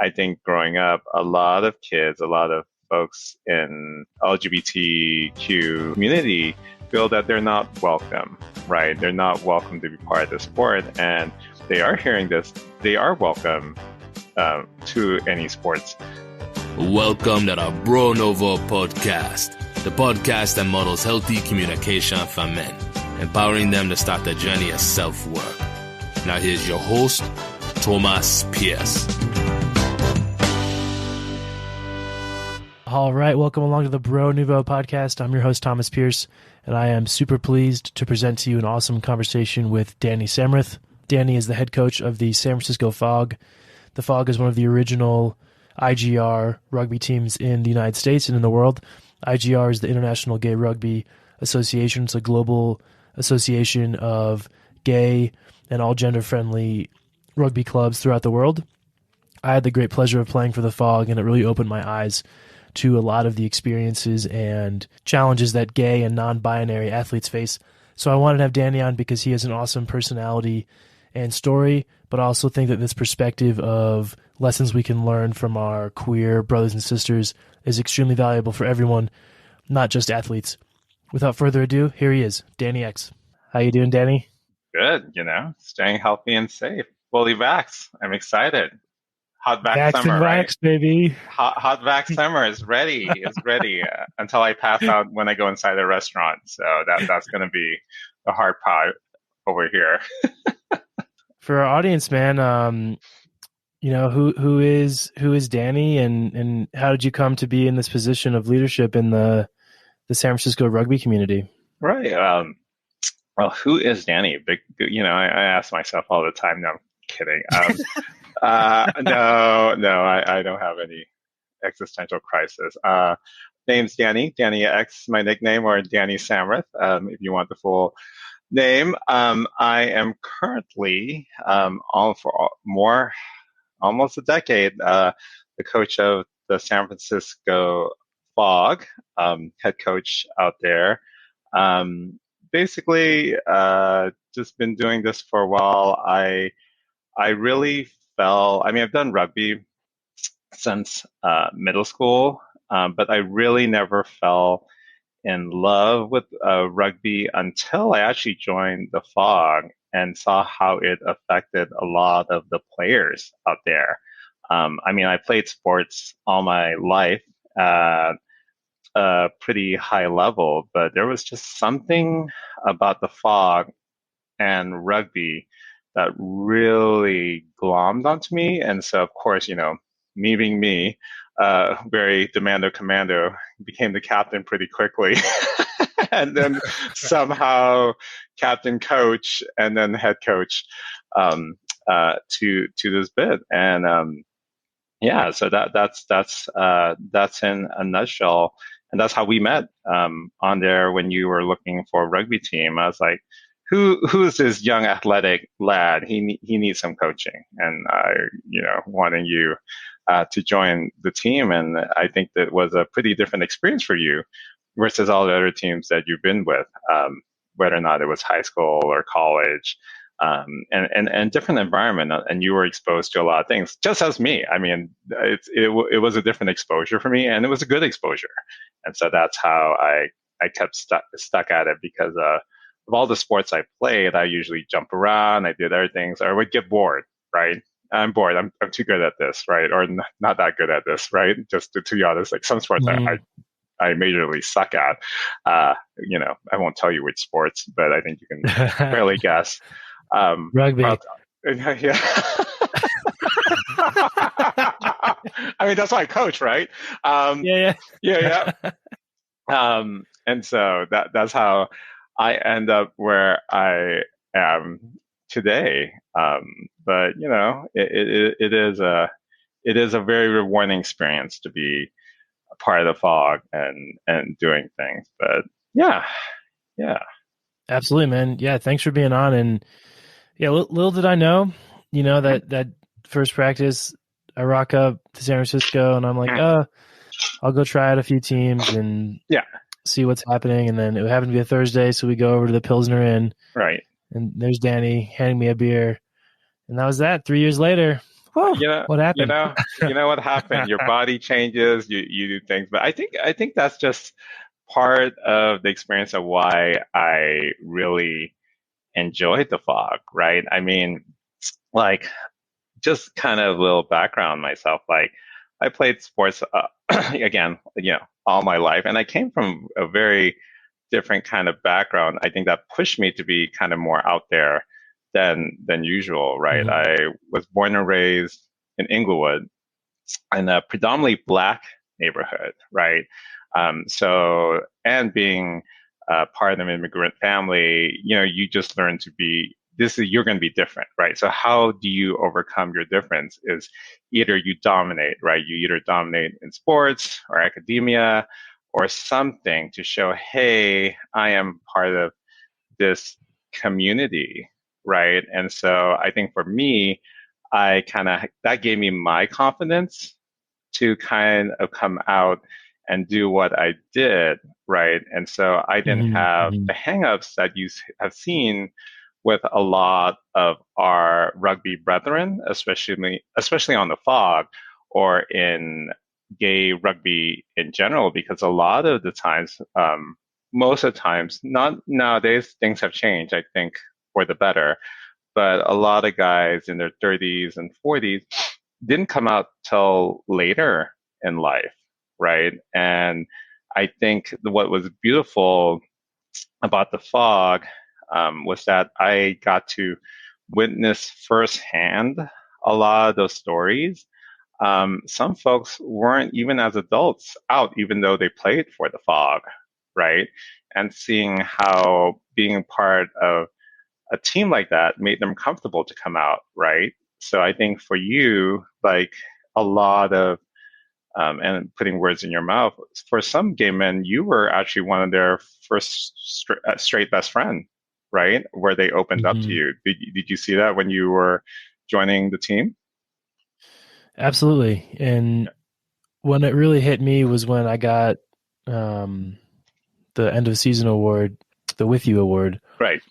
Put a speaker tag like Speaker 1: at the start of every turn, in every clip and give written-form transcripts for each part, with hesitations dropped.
Speaker 1: I think growing up, a lot of kids, a lot of folks in LGBTQ community feel that they're not welcome, right? They're not welcome to be part of the sport, and they are hearing this. They are welcome to any sports.
Speaker 2: Welcome to the Nouveau podcast, the podcast that models healthy communication for men, empowering them to start the journey of self-work. Now here's your host, Thomas Pierce.
Speaker 3: All right, welcome along to the Nouveau podcast. I'm your host, Thomas Pierce, and I am super pleased to present to you an awesome conversation with Dany Samrath. Dany is the head coach of the San Francisco Fog. The Fog is one of the original IGR rugby teams in the United States and in the world. IGR is the International Gay Rugby Association. It's a global association of gay and all gender-friendly rugby clubs throughout the world. I had the great pleasure of playing for the Fog, and it really opened my eyes to a lot of the experiences and challenges that gay and non-binary athletes face. So I wanted to have Dany on because he has an awesome personality and story, but I also think that this perspective of lessons we can learn from our queer brothers and sisters is extremely valuable for everyone, not just athletes. Without further ado, here he is, Dany X. How you doing, Dany?
Speaker 1: Good, staying healthy and safe. Fully vaxxed. I'm excited. Hot vax
Speaker 3: Vaxxed
Speaker 1: summer,
Speaker 3: and
Speaker 1: right?
Speaker 3: vaxxed, baby.
Speaker 1: Hot vax summer is ready. It's ready until I pass out when I go inside a restaurant. So that's going to be the hard part over here.
Speaker 3: For our audience, man, who is Dany, and how did you come to be in this position of leadership in the San Francisco rugby community?
Speaker 1: Right. Well, who is Dany? I ask myself all the time. No, I'm kidding. No, I don't have any existential crisis. Name's Dany X, my nickname, or Dany Samrath, if you want the full name. I am currently, almost a decade, the coach of the San Francisco Fog, head coach out there. Basically, just been doing this for a while. I really I've done rugby since middle school, but I really never fell in love with rugby until I actually joined the Fog and saw how it affected a lot of the players out there. I played sports all my life at a pretty high level, but there was just something about the Fog and rugby that really glommed onto me. And so, of course, me being me, very commando, became the captain pretty quickly. And then somehow captain coach and then head coach to this bit. And so that's in a nutshell. And that's how we met on there when you were looking for a rugby team. I was like, who's this young athletic lad? He needs some coaching, and wanting you to join the team. And I think that was a pretty different experience for you versus all the other teams that you've been with, whether or not it was high school or college, and different environment. And you were exposed to a lot of things, just as me. It was a different exposure for me, and it was a good exposure. And so that's how I kept stuck at it, because of all the sports I played, I usually jump around, I did other things, or I would get bored, right? I'm bored. I'm too good at this, right? Or not that good at this, right? Just to be honest, like some sports I majorly suck at. I won't tell you which sports, but I think you can fairly guess.
Speaker 3: Rugby.
Speaker 1: Yeah. That's why I coach, right? Yeah. And so that's how I end up where I am today. But it is a very rewarding experience to be a part of the Fog and doing things. But yeah.
Speaker 3: Absolutely, man. Yeah, thanks for being on. And yeah, little did I know, that first practice, I rock up to San Francisco and I'm like, I'll go try out a few teams and see what's happening. And then it happened to be a Thursday, so we go over to the Pilsner Inn.
Speaker 1: Right.
Speaker 3: And there's Dany handing me a beer. And that was that. 3 years later, Oh,
Speaker 1: you know,
Speaker 3: what
Speaker 1: you
Speaker 3: happened?
Speaker 1: know, you know what happened. Your body changes, you do things, but I think that's just part of the experience of why I really enjoyed the fog, right? I mean, like just kind of a little background myself. Like I played sports again, all my life, and I came from a very different kind of background. I think that pushed me to be kind of more out there than usual, right?
Speaker 3: Mhm.
Speaker 1: I was born and raised in Inglewood in a predominantly black neighborhood, right? So, and being part of an immigrant family, you just learn to be you're going to be different, right? So how do you overcome your difference is either you dominate, right? You either dominate in sports or academia or something to show, hey, I am part of this community, right? And so I think for me, that gave me my confidence to kind of come out and do what I did, right? And so I didn't
Speaker 3: Mhm.
Speaker 1: have
Speaker 3: Mhm.
Speaker 1: the hangups that you have seen with a lot of our rugby brethren, especially on the fog or in gay rugby in general, because a lot of the times, most of the times, not nowadays, things have changed, I think, for the better. But a lot of guys in their 30s and 40s didn't come out till later in life, right? And I think what was beautiful about the fog was that I got to witness firsthand a lot of those stories. Some folks weren't even as adults out, even though they played for the fog, right? And seeing how being part of a team like that made them comfortable to come out, right? So I think for you, like a lot of, and putting words in your mouth, for some gay men, you were actually one of their first straight best friend, right? Where they opened up to
Speaker 3: Mhm.
Speaker 1: you. Did you see that when you were joining the team?
Speaker 3: Absolutely. And when it really hit me was when I got um, the end of season award, the With You award,
Speaker 1: Right,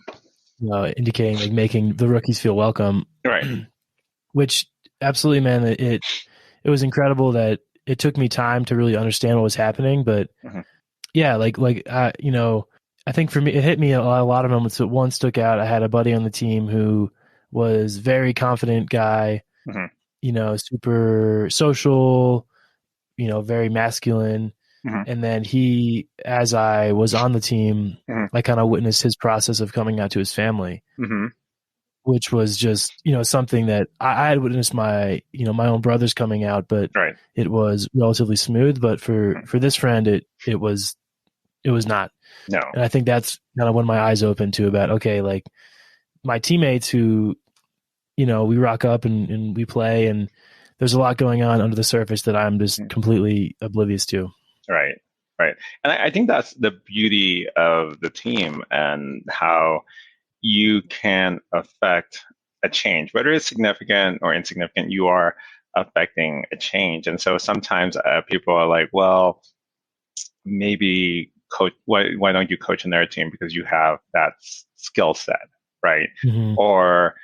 Speaker 3: indicating like making the rookies feel welcome,
Speaker 1: right.
Speaker 3: which absolutely, man, it was incredible that it took me time to really understand what was happening. But
Speaker 1: Hmm.
Speaker 3: yeah, I think for me, it hit me a lot of moments. But one stuck out. I had a buddy on the team who was very confident guy,
Speaker 1: Hmm.
Speaker 3: super social, very masculine.
Speaker 1: Hmm.
Speaker 3: And then as I was on the team,
Speaker 1: Hmm.
Speaker 3: I kind of witnessed his process of coming out to his family,
Speaker 1: Hmm.
Speaker 3: which was just, something that I had witnessed my own brothers coming out, but
Speaker 1: Right.
Speaker 3: it was relatively smooth. But for,
Speaker 1: Mhm.
Speaker 3: for this friend, it was not.
Speaker 1: No.
Speaker 3: And I think that's kind of when my eyes opened to about, okay, like my teammates who, we rock up and we play, and there's a lot going on under the surface that I'm just
Speaker 1: Mhm.
Speaker 3: completely oblivious to.
Speaker 1: Right. Right. And I think that's the beauty of the team and how you can affect a change, whether it's significant or insignificant, you are affecting a change. And so sometimes people are like, well, maybe coach, why don't you coach another team because you have that skill set, right?
Speaker 3: Hmm.
Speaker 1: Or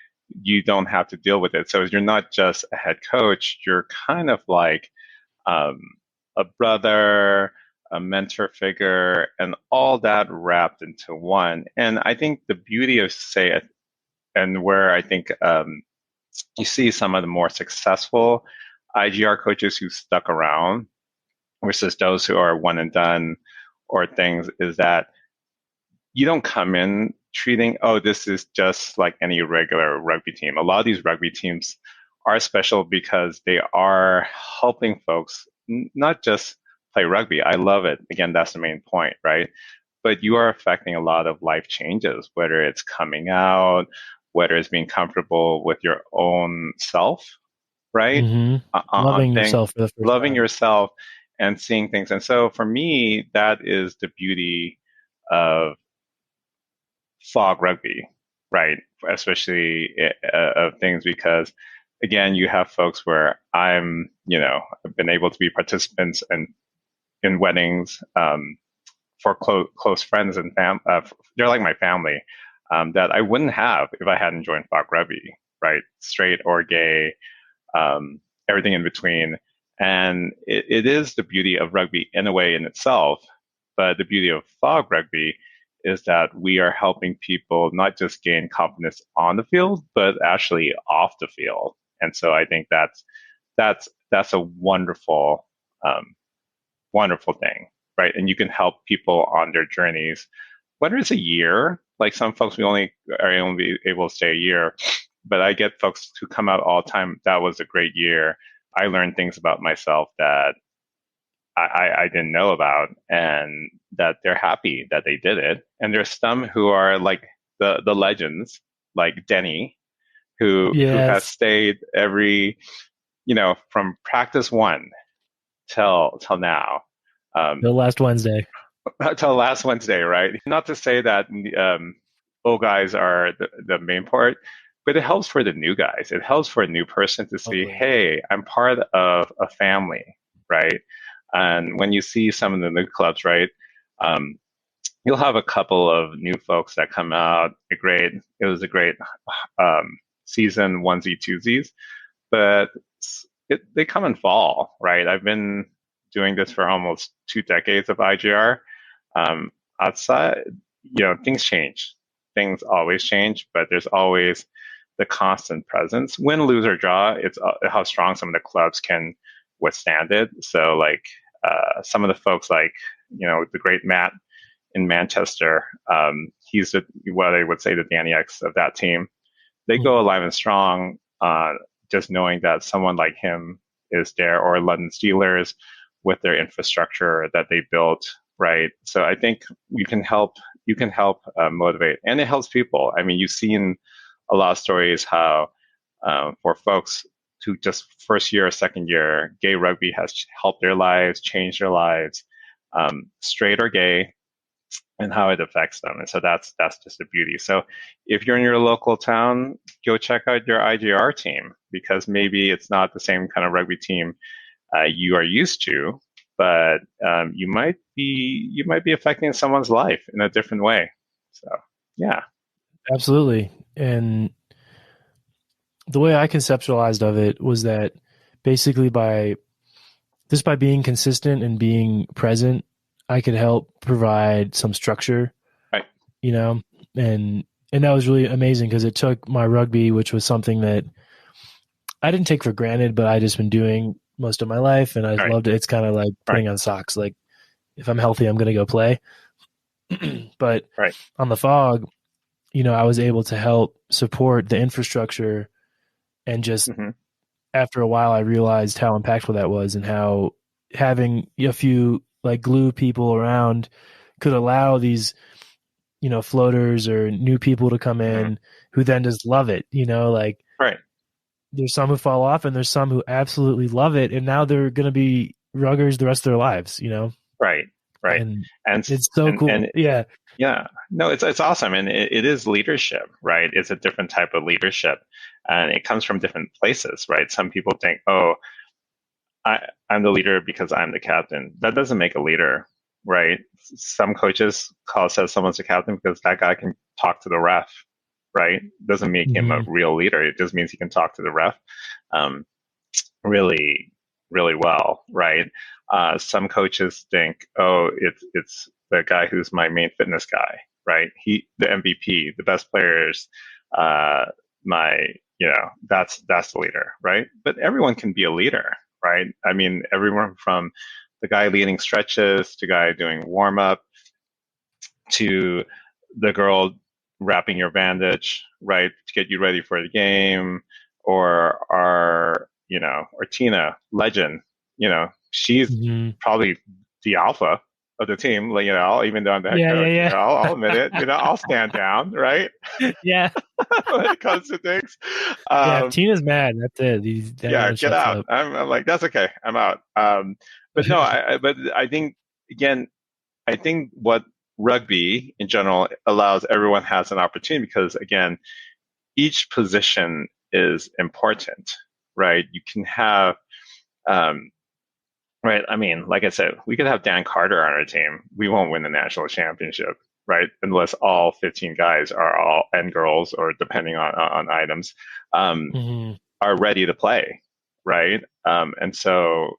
Speaker 1: you don't have to deal with it. So you're not just a head coach, you're kind of like um, a brother, a mentor figure, and all that wrapped into one. And I think the beauty of, say, and where I think you see some of the more successful IGR coaches who stuck around versus those who are one and done or things is that you don't come in treating, oh, this is just like any regular rugby team. A lot of these rugby teams are special because they are helping folks not just play rugby. I love it. Again, that's the main point, right? But you are affecting a lot of life changes, whether it's coming out, whether it's being comfortable with your own self, right?
Speaker 3: Hmm.
Speaker 1: On
Speaker 3: Loving
Speaker 1: things,
Speaker 3: yourself for the first
Speaker 1: loving
Speaker 3: time.
Speaker 1: yourself and seeing things. And so for me, that is the beauty of fog rugby, right? Especially of things because, again, you have folks where I've been able to be participants in weddings for close friends and they're like my family that I wouldn't have if I hadn't joined fog rugby, right? Straight or gay, everything in between. And it is the beauty of rugby in a way in itself. But the beauty of fog rugby is that we are helping people not just gain confidence on the field, but actually off the field. And so I think that's a wonderful, wonderful thing, right? And you can help people on their journeys, whether it's a year, like some folks we only are only able to stay a year, but I get folks who come out all the time. That was a great year. I learned things about myself that I didn't know about, and that they're happy that they did it. And there's some who are like the legends, like Dany, who has
Speaker 3: Yes,
Speaker 1: stayed every, from practice one till now,
Speaker 3: the last Wednesday.
Speaker 1: till last Wednesday, right? Not to say that old guys are the main part, but it helps for the new guys. It helps for a new person to see,
Speaker 3: Totally.
Speaker 1: hey, I'm part of a family, right? And when you see some of the new clubs, right, um, you'll have a couple of new folks that come out. It was a great season, onesie, twosies, but they come and fall, right? I've been doing this for almost 2 decades of IGR. Um, Outside, things change. Things always change, but there's always the constant presence. Win, lose, or draw, it's how strong some of the clubs can withstand it. So, like some of the folks, like the great Matt in Manchester, he's what I would say the Danny X of that team. They go
Speaker 3: Mhm.
Speaker 1: alive and strong, just knowing that someone like him is there, or London Steelers with their infrastructure that they built, right? So I think you can help motivate, and it helps people. I mean, you've seen a lot of stories how for folks who just first year or second year, gay rugby has helped their lives, changed their lives, straight or gay, and how it affects them. And so that's just the beauty. So if you're in your local town, go check out your IGR team, because maybe it's not the same kind of rugby team you are used to, but you might be affecting someone's life in a different way. So yeah.
Speaker 3: Absolutely. And the way I conceptualized of it was that basically by being consistent and being present, I could help provide some structure,
Speaker 1: Right.
Speaker 3: you know, and that was really amazing because it took my rugby, which was something that I didn't take for granted, but I just been doing most of my life, and I
Speaker 1: Right.
Speaker 3: loved it. It's kind of like
Speaker 1: Right.
Speaker 3: putting on socks. Like if I'm healthy, I'm going to go play. But
Speaker 1: Right.
Speaker 3: on the fog, I was able to help support the infrastructure, and just
Speaker 1: Hmm.
Speaker 3: after a while, I realized how impactful that was, and how having a few like glue people around could allow these, floaters or new people to come
Speaker 1: Hmm.
Speaker 3: in who then just love it. Like
Speaker 1: Right.
Speaker 3: there's some who fall off, and there's some who absolutely love it, and now they're going to be ruggers the rest of their lives.
Speaker 1: Right. Right.
Speaker 3: And
Speaker 1: And
Speaker 3: it's so cool.
Speaker 1: and
Speaker 3: Yeah.
Speaker 1: yeah, no, it's awesome, and it is leadership, right? It's a different type of leadership, and it comes from different places, right? Some people think, oh, I'm the leader because I'm the captain. That doesn't make a leader, right? Some coaches says someone's a captain because that guy can talk to the ref, right? Doesn't make him a
Speaker 3: Hmm.
Speaker 1: real leader. It just means he can talk to the ref um, really, really well, right? Some coaches think, oh, it's the guy who's my main fitness guy, right? The MVP, the best players, uh, my, that's the leader, right? But everyone can be a leader, right? I mean, everyone from the guy leading stretches to guy doing warm up to the girl wrapping your bandage, right, to get you ready for the game, or or Tina, legend, she's
Speaker 3: Hmm.
Speaker 1: probably the alpha of the team, like, even though I'm the head
Speaker 3: Yeah,
Speaker 1: coach,
Speaker 3: yeah,
Speaker 1: I'll admit it, I'll stand down, right,
Speaker 3: yeah. Yeah.
Speaker 1: when it comes to things.
Speaker 3: Yeah, if
Speaker 1: Um,
Speaker 3: Tina's mad, that's it.
Speaker 1: yeah,
Speaker 3: Everyone
Speaker 1: get
Speaker 3: shuts
Speaker 1: out.
Speaker 3: up.
Speaker 1: I'm like, that's okay, I'm out. But no, but I think, again, I think what rugby in general allows, everyone has an opportunity, because again, each position is important, right? You can have, um, right? I mean, like I said, we could have Dan Carter on our team. We won't win the national championship, right? Unless all 15 guys are all, and girls, or depending on items, um,
Speaker 3: Hmm.
Speaker 1: are ready to play, right? And so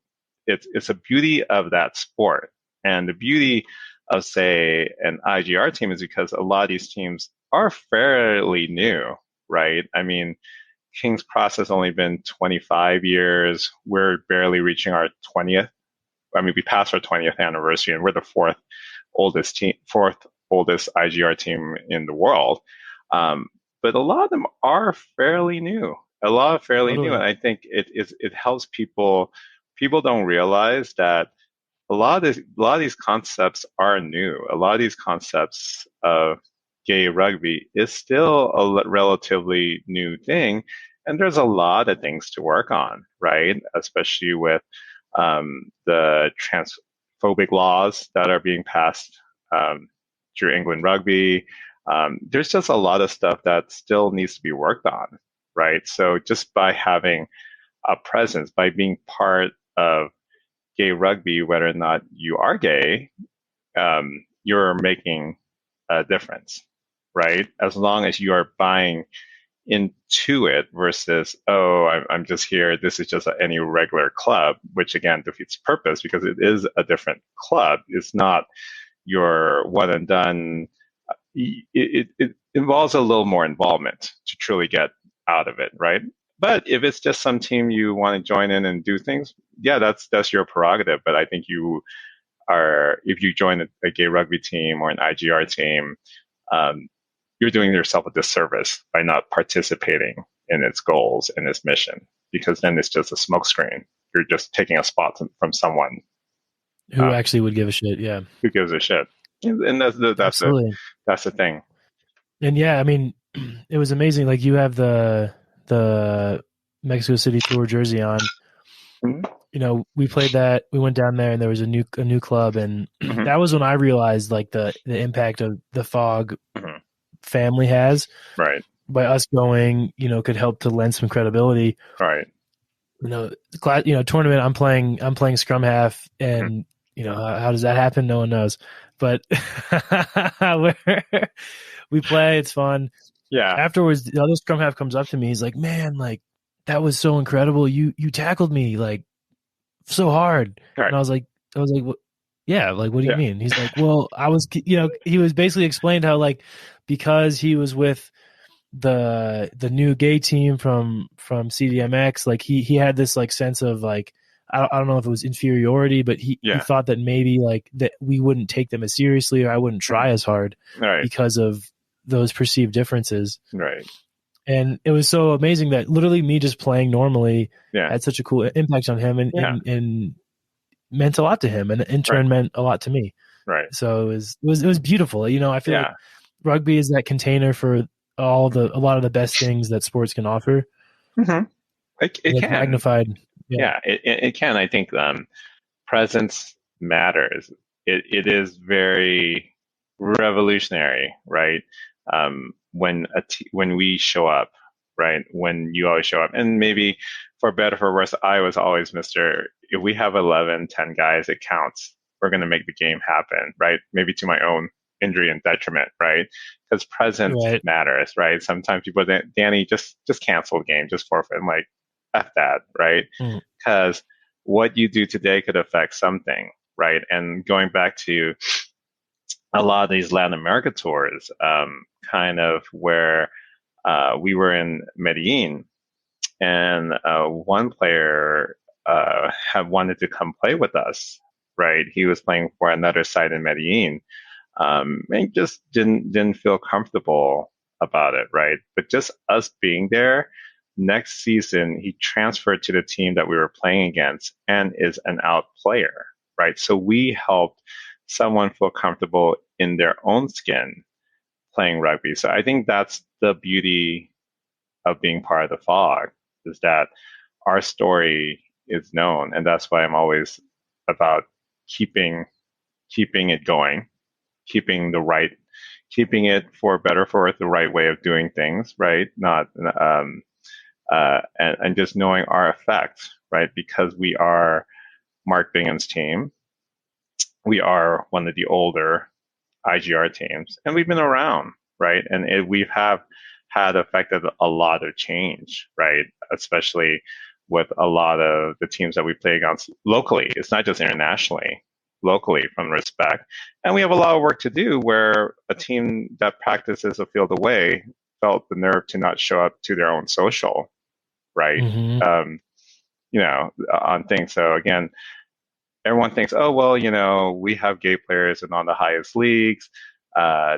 Speaker 1: it's a beauty of that sport. And the beauty of, say, an IGR team is because a lot of these teams are fairly new, right? I mean, King's Cross has only been 25 years. We're barely reaching our 20th. I mean, we passed our 20th anniversary, and we're the fourth oldest IGR team in the world. But a lot of them are fairly new. A lot of fairly new, and
Speaker 3: Totally.
Speaker 1: I think it helps people. People don't realize that a lot of these concepts are new. A lot of these concepts of gay rugby is still a relatively new thing, and there's a lot of things to work on, right? Especially with the transphobic laws that are being passed through England Rugby. There's just a lot of stuff that still needs to be worked on, right? So just by having a presence, by being part of gay rugby, whether or not you are gay, you're making a difference, right? As long as you are buying into it versus, oh, I'm just here. This is just any regular club, which again defeats purpose because it is a different club. It's not your one and done. It involves a little more involvement to truly get out of it, right? But if it's just some team you want to join in and do things, yeah, that's your prerogative. But I think if you join a gay rugby team or an IGR team, um, you're doing yourself a disservice by not participating in its goals and its mission, because then it's just a smokescreen. You're just taking a spot from someone
Speaker 3: Who
Speaker 1: um,
Speaker 3: actually would give a shit? Yeah,
Speaker 1: who gives a shit. And
Speaker 3: absolutely.
Speaker 1: that's the thing.
Speaker 3: And yeah, I mean, it was amazing. Like you have the Mexico City tour jersey on.
Speaker 1: Mhm.
Speaker 3: We played that. We went down there, and there was a new club, and
Speaker 1: Mhm.
Speaker 3: that was when I realized like the impact of the Fog
Speaker 1: Mhm.
Speaker 3: family has
Speaker 1: Right.
Speaker 3: by us going. Could help to lend some credibility.
Speaker 1: Right.
Speaker 3: The class, tournament. I'm playing scrum half,
Speaker 1: Mhm.
Speaker 3: and how does that happen? No one knows, but we play. It's fun.
Speaker 1: Yeah.
Speaker 3: Afterwards, the other scrum half comes up to me. He's like, "Man, like that was so incredible. You tackled me like so hard."
Speaker 1: Right.
Speaker 3: And I was like, what? Yeah, like what do you
Speaker 1: Yeah.
Speaker 3: mean? He's like, well, he was basically explained how like because he was with the new gay team from CDMX, like he had this like sense of like I don't know if it was inferiority, but he
Speaker 1: Yeah.
Speaker 3: thought that maybe like that we wouldn't take them as seriously or I wouldn't
Speaker 1: Mhm.
Speaker 3: try as hard
Speaker 1: Right.
Speaker 3: because of those perceived differences.
Speaker 1: Right.
Speaker 3: And it was so amazing that literally me just playing normally
Speaker 1: Yeah.
Speaker 3: had such a cool impact on him
Speaker 1: Yeah.
Speaker 3: and meant a lot to him and in
Speaker 1: Right.
Speaker 3: turn meant a lot to me.
Speaker 1: Right.
Speaker 3: So it was beautiful. I feel like
Speaker 1: Yeah.
Speaker 3: rugby is that container for a lot of the best things that sports can offer,
Speaker 1: Mhm. It
Speaker 3: like
Speaker 1: can.
Speaker 3: magnified. Yeah.
Speaker 1: Yeah. It can. I think presence matters. It is very revolutionary, right? When we show up, right? When you always show up, and maybe for better or for worse, I was always Mister. If we have 11, 10 guys, it counts. We're going to make the game happen, right? Maybe to my own injury and detriment, right? Because presence
Speaker 3: Right.
Speaker 1: matters, right? Sometimes people, Dany, just cancel the game, just forfeit. I'm like, F that, right?
Speaker 3: Mm.
Speaker 1: Because what you do today could affect something, right? And going back to a lot of these Latin America tours, kind of where we were in Medellin, and one player had wanted to come play with us, right? He was playing for another side in Medellin, and just didn't feel comfortable about it, right? But just us being there. Next season, he transferred to the team that we were playing against and is an out player, right? So we helped someone feel comfortable in their own skin playing rugby. So I think that's the beauty of being part of the fog, is that our story is known, and that's why I'm always about keeping keeping it going, keeping the right, keeping it for better for the right way of doing things, right? Not and just knowing our effect, right? Because we are Mark Bingham's team, we are one of the older IGR teams, and we've been around, right? And we have had affected a lot of change, right? Especially with a lot of the teams that we play against locally. It's not just internationally, locally from respect. And we have a lot of work to do where a team that practices a field away felt the nerve to not show up to their own social, right?
Speaker 3: Mm-hmm.
Speaker 1: On things. So again, everyone thinks, oh, well, we have gay players in on the highest leagues.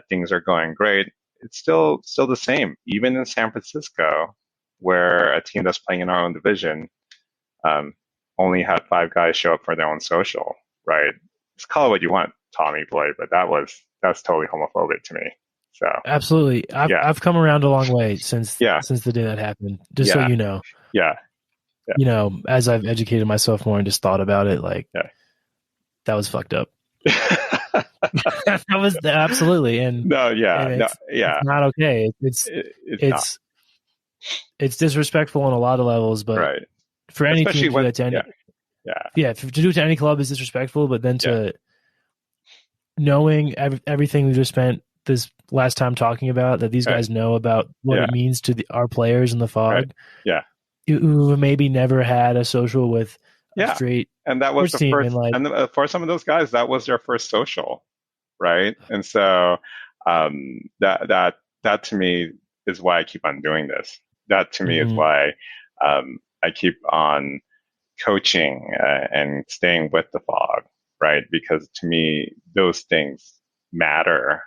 Speaker 1: Things are going great. It's still the same, even in San Francisco, where a team that's playing in our own division only had 5 guys show up for their own social, right? Just call it what you want, Tommy Boy, but that's totally homophobic to me. So
Speaker 3: absolutely, I've come around a long way since the day that happened. Just so you know, as I've educated myself more and just thought about it, that was fucked up. That was absolutely, and it's not okay. It's disrespectful on a lot of levels, but for any team to do that to any, to do it to any club is disrespectful. But then to knowing everything we just spent this last time talking about, that these guys know about what it means to our players in the Fog, who maybe never had a social with a straight,
Speaker 1: and that was the
Speaker 3: team,
Speaker 1: first.
Speaker 3: And
Speaker 1: for some of those guys, that was their first social, right? And so that to me is why I keep on doing this. That to me is why I keep on coaching and staying with the Fog, right? Because to me, those things matter,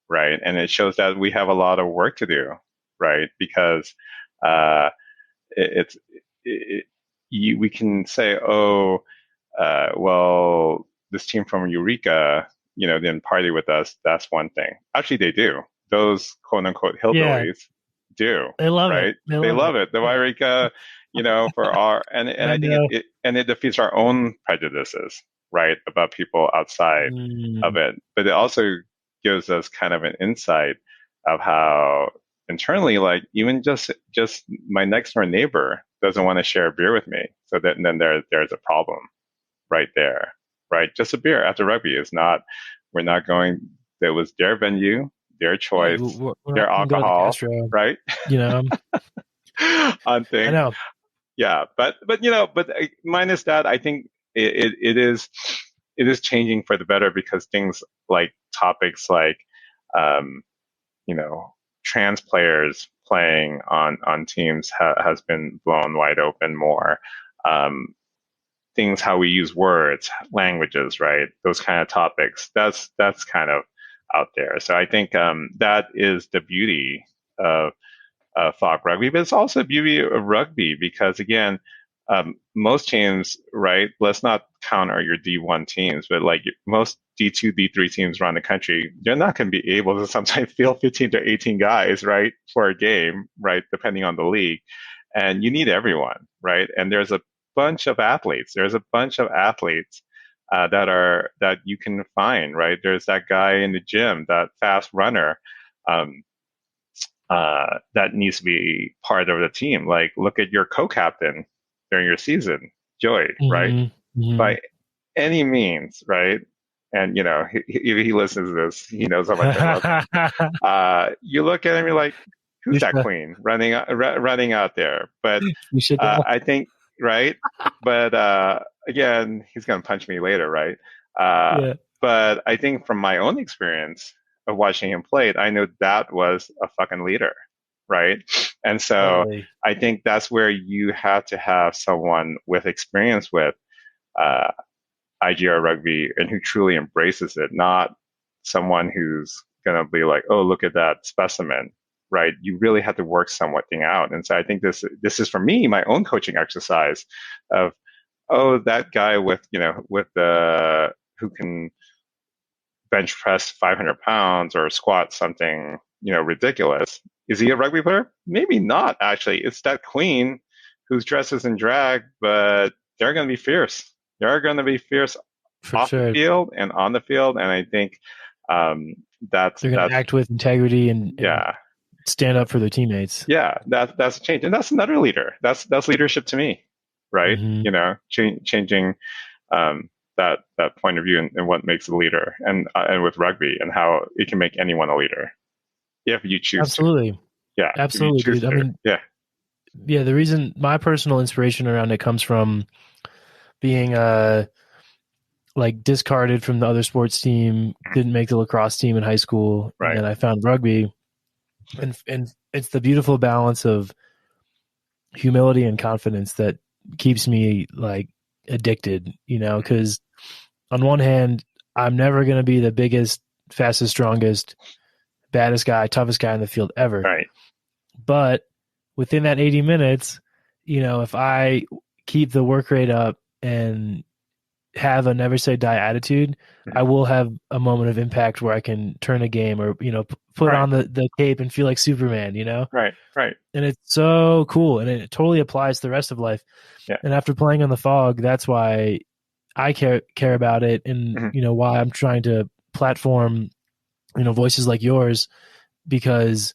Speaker 1: right? And it shows that we have a lot of work to do, right? Because we can say, oh, well, this team from Eureka, didn't party with us. That's one thing. Actually, they do. Those quote unquote hillbillies do.
Speaker 3: They love
Speaker 1: right?
Speaker 3: it.
Speaker 1: They love it. The Eureka, for our and I think it defeats our own prejudices, right, about people outside of it. But it also gives us kind of an insight of how internally, like even just my next door neighbor doesn't want to share a beer with me. So then there's a problem right there, right? Just a beer after rugby is not, we're not going, that was their venue, their choice, their alcohol, right? On things.
Speaker 3: I know.
Speaker 1: Yeah. But minus that, I think it is changing for the better, because things like topics like, trans players playing on teams has been blown wide open more. Things, how we use words, languages, right? Those kind of topics. That's kind of out there. So I think that is the beauty of Fog Rugby, but it's also the beauty of rugby, because again, most teams, right? Let's not count your D1 teams, but like most D2, D3 teams around the country, they're not going to be able to sometimes field 15 to 18 guys, right, for a game, right, depending on the league. And you need everyone, right? And there's a bunch of athletes. There's a bunch of athletes that you can find, right? There's that guy in the gym, that fast runner, that needs to be part of the team. Like, look at your co-captain during your season, Joy, right?
Speaker 3: Mm-hmm.
Speaker 1: By any means, right? And he listens to this, he knows how much I love. You look at him, you're like, who's that queen running out there? But I think, right? But again, he's gonna punch me later, right? But I think from my own experience of watching him play, I know that was a fucking leader, right? And so
Speaker 3: Totally.
Speaker 1: I think that's where you have to have someone with experience with IGR rugby and who truly embraces it, not someone who's going to be like, oh, look at that specimen, right? You really have to work something out. And so I think this is for me, my own coaching exercise of, oh, that guy with the, who can bench press 500 pounds or squat something, ridiculous. Is he a rugby player? Maybe not, actually. It's that queen whose dresses in drag, but they're going to be fierce. They're going to be fierce off the field and on the field. And I think they're going to act
Speaker 3: with integrity and stand up for their teammates.
Speaker 1: Yeah, that's a change. And that's another leader. That's leadership to me, right? Mm-hmm. Changing that point of view and what makes a leader, and with rugby and how it can make anyone a leader if you choose.
Speaker 3: Absolutely.
Speaker 1: To. Yeah,
Speaker 3: absolutely, dude. I mean, Yeah, the reason my personal inspiration around it comes from being like discarded from the other sports team, didn't make the lacrosse team in high school, and
Speaker 1: Right.
Speaker 3: then I found rugby, and it's the beautiful balance of humility and confidence that keeps me like addicted, you know, because on one hand, I'm never going to be the biggest, fastest, strongest, baddest guy, toughest guy in the field ever.
Speaker 1: Right.
Speaker 3: But within that 80 minutes, you know, if I keep the work rate up and have a never say die attitude, I will have a moment of impact where I can turn a game or, you know, put
Speaker 1: Right.
Speaker 3: on the cape and feel like Superman, you know?
Speaker 1: Right. Right.
Speaker 3: And it's so cool. And it totally applies to the rest of life.
Speaker 1: Yeah.
Speaker 3: And after playing on the Fog, that's why I care about it. And,
Speaker 1: Mm-hmm.
Speaker 3: you know, why I'm trying to platform, you know, voices like yours, because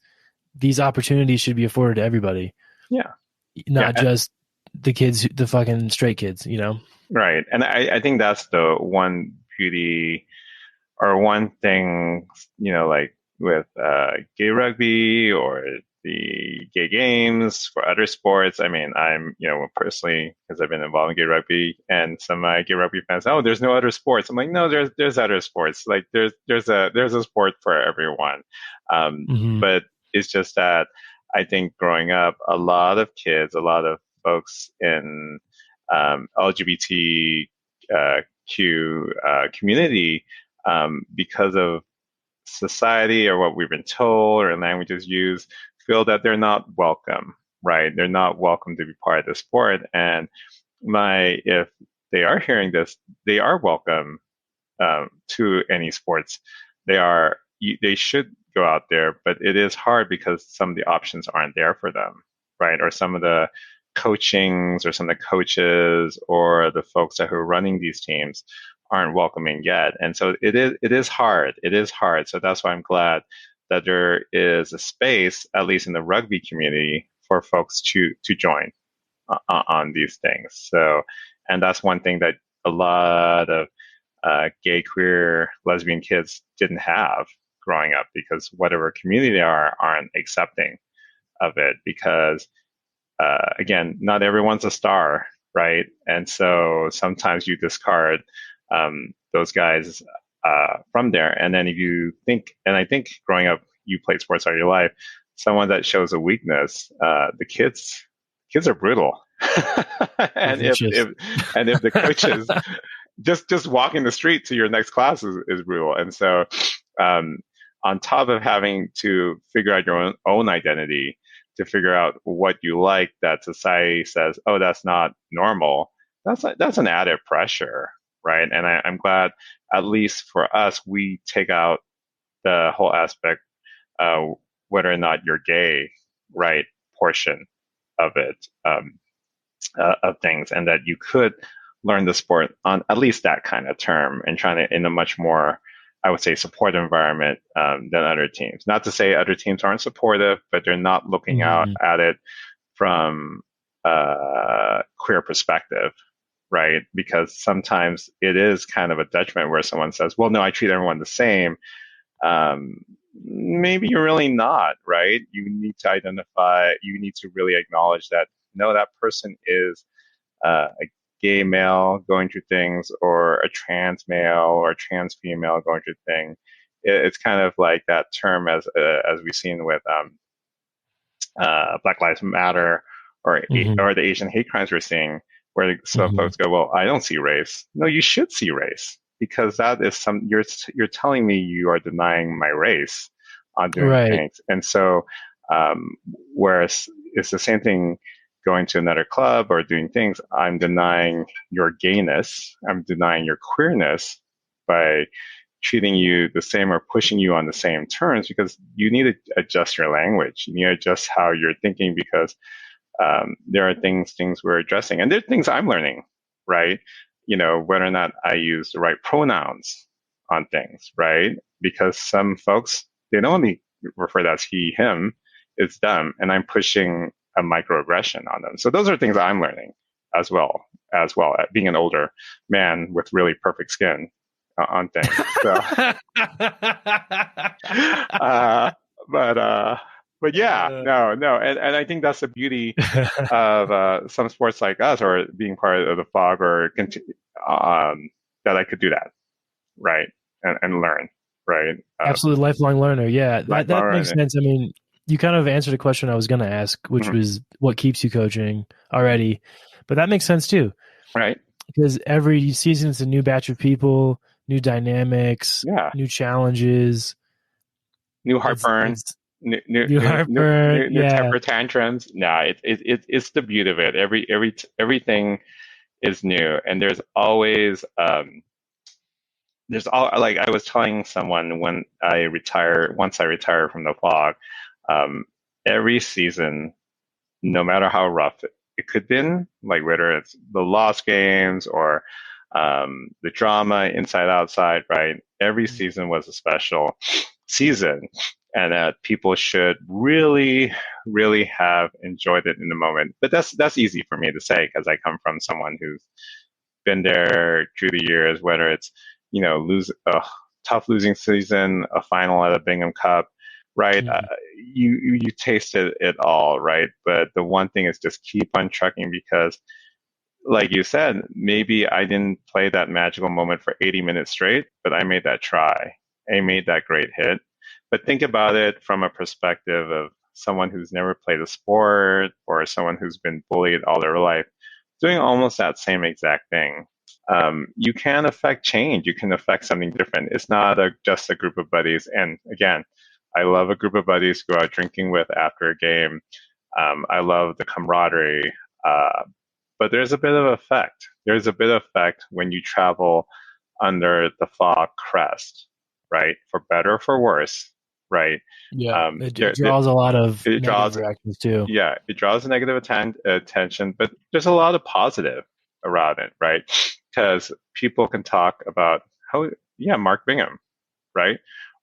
Speaker 3: these opportunities should be afforded to everybody.
Speaker 1: Yeah.
Speaker 3: Not just the kids, the fucking straight kids, you know?
Speaker 1: Right. And I think that's the one beauty or one thing, you know, like with gay rugby or the gay games for other sports. I mean, I'm, you know, personally, because I've been involved in gay rugby, and some gay rugby fans, oh, there's no other sports. I'm like, no, there's other sports. Like there's a sport for everyone.
Speaker 3: Mm-hmm.
Speaker 1: But it's just that I think growing up, a lot of kids, a lot of folks in LGBTQ community, because of society or what we've been told or languages used, feel that they're not welcome, right? They're not welcome to be part of the sport. And if they are hearing this, they are welcome to any sports. They should go out there, but it is hard because some of the options aren't there for them, right? Or some of the coachings or some of the coaches or the folks who are running these teams aren't welcoming yet. And so it is hard. It is hard. So that's why I'm glad that there is a space, at least in the rugby community, for folks to join on these things. So, and that's one thing that a lot of gay, queer, lesbian kids didn't have growing up, because whatever community they aren't accepting of it, because again, not everyone's a star, right? And so sometimes you discard those guys from there. And then if you think, and I think growing up, you played sports all your life, someone that shows a weakness, the kids are brutal. and if the coaches just walking the street to your next class is brutal. And so on top of having to figure out your own identity, to figure out what you like, that society says, oh, that's not normal, that's an added pressure, right? And I'm glad, at least for us, we take out the whole aspect, whether or not you're gay, right, portion of it, of things, and that you could learn the sport on at least that kind of term, and trying to in a much more, I would say, supportive environment than other teams. Not to say other teams aren't supportive, but they're not looking out at it from a queer perspective, right? Because sometimes it is kind of a detriment where someone says, well, no, I treat everyone the same. Maybe you're really not, right? You need to identify, you need to really acknowledge that, no, that person is a gay male going through things, or a trans male or a trans female going through things. It's kind of like that term as we've seen with Black Lives Matter, or the Asian hate crimes we're seeing, where some folks go, well, I don't see race. No, you should see race, because that is you're telling me you are denying my race on doing things. And so whereas it's the same thing going to another club or doing things, I'm denying your gayness, I'm denying your queerness by treating you the same or pushing you on the same terms, because you need to adjust your language. You need to adjust how you're thinking, because there are things we're addressing, and there are things I'm learning, right? You know, whether or not I use the right pronouns on things, right? Because some folks, they don't only refer to as he, him, it's them, and I'm pushing a microaggression on them. So those are things I'm learning as well, at being an older man with really perfect skin on things. So, but But yeah, no, and I think that's the beauty of some sports like us, or being part of the fog, or that I could do that, right, and learn, right,
Speaker 3: Absolutely lifelong learner. Yeah, that
Speaker 1: lifelong
Speaker 3: makes
Speaker 1: learning.
Speaker 3: sense. I mean, you kind of answered a question I was going to ask, which
Speaker 1: Mhm.
Speaker 3: was what keeps you coaching already. But that makes sense too,
Speaker 1: Right?
Speaker 3: because every season it's a new batch of people, new dynamics,
Speaker 1: Yeah,
Speaker 3: new challenges.
Speaker 1: new
Speaker 3: It's
Speaker 1: heartburn,
Speaker 3: it's
Speaker 1: new
Speaker 3: new heartburn.
Speaker 1: new
Speaker 3: Yeah,
Speaker 1: temper tantrums. No, it's the beauty of it. Everything is new, and there's all, like I was telling someone when I retire, once I retire from the fog, um, every season, no matter how rough it could been, like whether it's the lost games or the drama inside outside, right? Every season was a special season, and that people should really, really have enjoyed it in the moment. But that's easy for me to say because I come from someone who's been there through the years, whether it's, lose a tough losing season, a final at a Bingham Cup, right?
Speaker 3: Mhm.
Speaker 1: You tasted it all, right? But the one thing is just keep on trucking because, like you said, maybe I didn't play that magical moment for 80 minutes straight, but I made that try. I made that great hit. But think about it from a perspective of someone who's never played a sport or someone who's been bullied all their life, doing almost that same exact thing. You can affect change. You can affect something different. It's not just a group of buddies. And again, I love a group of buddies to go out drinking with after a game. I love the camaraderie. But there's a bit of effect. There's a bit of effect when you travel under the fog crest, right? For better or for worse, right?
Speaker 3: Yeah, it
Speaker 1: There,
Speaker 3: draws a lot of
Speaker 1: it
Speaker 3: negative
Speaker 1: draws,
Speaker 3: reactions too.
Speaker 1: yeah, it draws a negative attention, but there's a lot of positive around it, right? Because people can talk about how, yeah, Mark Bingham, right?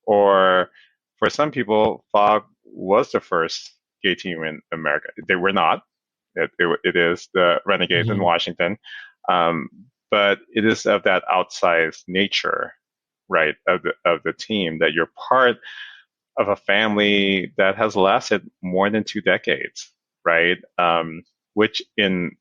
Speaker 1: Or for some people, Fog was the first gay team in America. They were not. It is the Renegades in
Speaker 3: Hmm.
Speaker 1: Washington, um, but it is of that outsized nature, right, of the team, that you're part of a family that has lasted more than 2 decades, right? Which in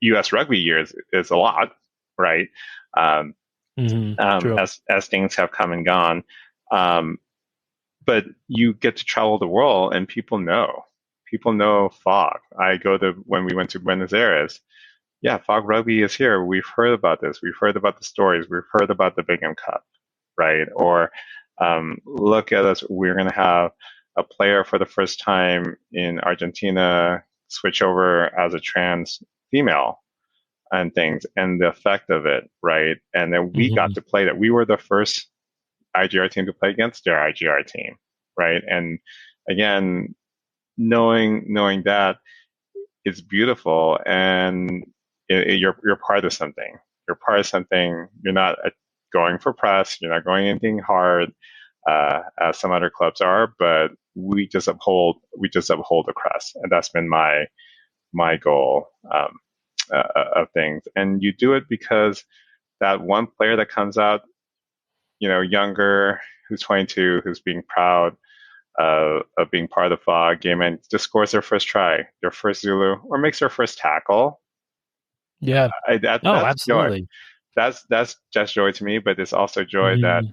Speaker 1: U.S. rugby years is a lot, right? Um,
Speaker 3: True.
Speaker 1: as things have come and gone, um, but you get to travel the world, and people know Fog. I go to when we went to Buenos Aires. Yeah, Fog Rugby is here. We've heard about this. We've heard about the stories. We've heard about the Bingham Cup, right? Or look at us. We're going to have a player for the first time in Argentina switch over as a trans female and things, and the effect of it, right? And then we got
Speaker 3: Hmm.
Speaker 1: to play that. We were the first IGR team to play against their IGR team, right? And again, knowing that is beautiful, and you're part of something. You're part of something. You're not going for press. You're not going anything hard, as some other clubs are. But we just uphold the crest, and that's been my goal, of things. And you do it because that one player that comes out, younger, who's 22, who's being proud of being part of the fog game, and just scores their first try, their first Zulu, or makes their first tackle.
Speaker 3: Yeah. Oh,
Speaker 1: That's joy.
Speaker 3: absolutely.
Speaker 1: That's just joy to me, but it's also joy that
Speaker 3: Hmm.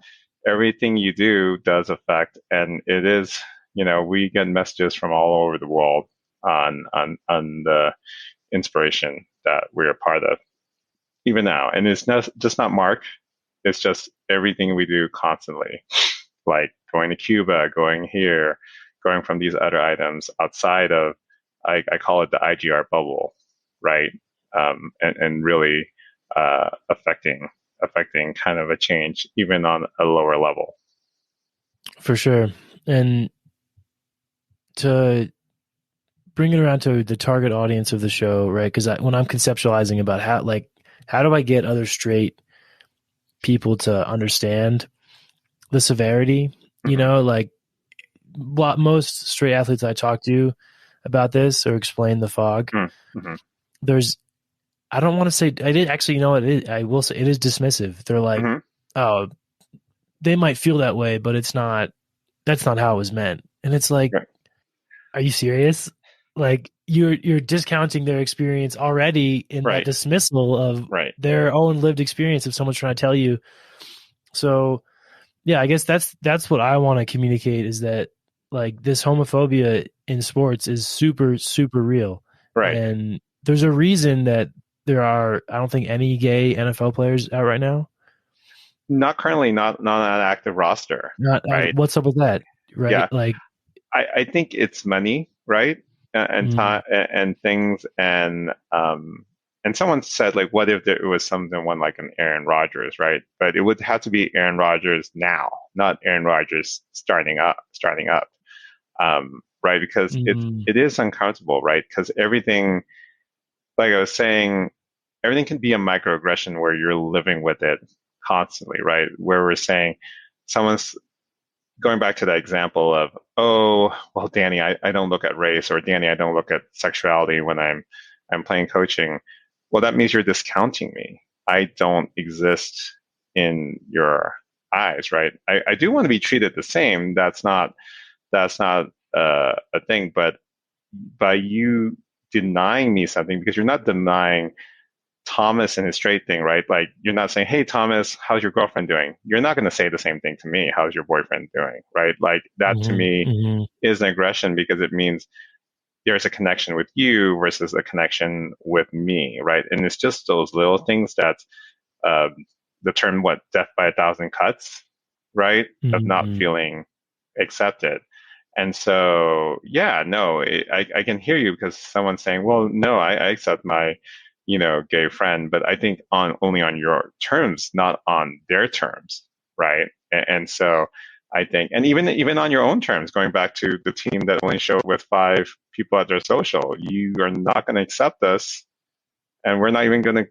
Speaker 1: everything you do does affect, and it is, we get messages from all over the world on the inspiration that we're a part of, even now. And it's not just not Mark, it's just everything we do constantly, like going to Cuba, going here, going from these other items outside of, I call it the IGR bubble, right? And really affecting kind of a change even on a lower level.
Speaker 3: For sure. And to bring it around to the target audience of the show, right? Because when I'm conceptualizing about how do I get other straight people to understand the severity,
Speaker 1: Mm-hmm.
Speaker 3: like what most straight athletes I talk to about this or explain the fog,
Speaker 1: Mm-hmm.
Speaker 3: there's, I don't want to say, I did actually, I will say it is dismissive. They're like,
Speaker 1: Mm-hmm.
Speaker 3: oh, they might feel that way, but that's not how it was meant. And it's like,
Speaker 1: Right.
Speaker 3: Are you serious? Like you're discounting their experience already in that
Speaker 1: Right,
Speaker 3: dismissal of
Speaker 1: right.
Speaker 3: their own lived experience if someone's trying to tell you. So yeah, I guess that's what I want to communicate is that like this homophobia in sports is super, super real.
Speaker 1: Right.
Speaker 3: And there's a reason that there are, I don't think any gay NFL players out right now.
Speaker 1: Not currently, not on an active roster,
Speaker 3: Not
Speaker 1: right?
Speaker 3: what's up with that, right?
Speaker 1: Yeah,
Speaker 3: Like,
Speaker 1: I think it's money, right? And
Speaker 3: mm,
Speaker 1: time and things and someone said like, what if it was someone like an Aaron Rodgers, right? But it would have to be Aaron Rodgers now, not Aaron Rodgers starting up, right? Because it
Speaker 3: mm,
Speaker 1: it is uncomfortable, right? Because everything, like I was saying, everything can be a microaggression where you're living with it constantly, right? Where we're saying someone's going back to that example of, oh, well, Dany, I don't look at race, or Dany, I don't look at sexuality when I'm playing coaching. Well, that means you're discounting me. I don't exist in your eyes, right? I do want to be treated the same. That's not a thing, but by you denying me something, because you're not denying Thomas and his straight thing, right? Like you're not saying, "Hey Thomas, how's your girlfriend doing?" You're not going to say the same thing to me. How's your boyfriend doing? Right? Like that to
Speaker 3: mm,
Speaker 1: me
Speaker 3: mm,
Speaker 1: is an aggression because it means there's a connection with you versus a connection with me, right? And it's just those little things that uh, the term "what death by a thousand cuts," right? Of not
Speaker 3: mm,
Speaker 1: feeling accepted. And so, yeah, no, I can hear you because someone's saying, well, no, I accept my, gay friend, but I think on only on your terms, not on their terms, right? And so I think, and even on your own terms, going back to the team that only showed with 5 people at their social, you are not going to accept us, and we're not even going to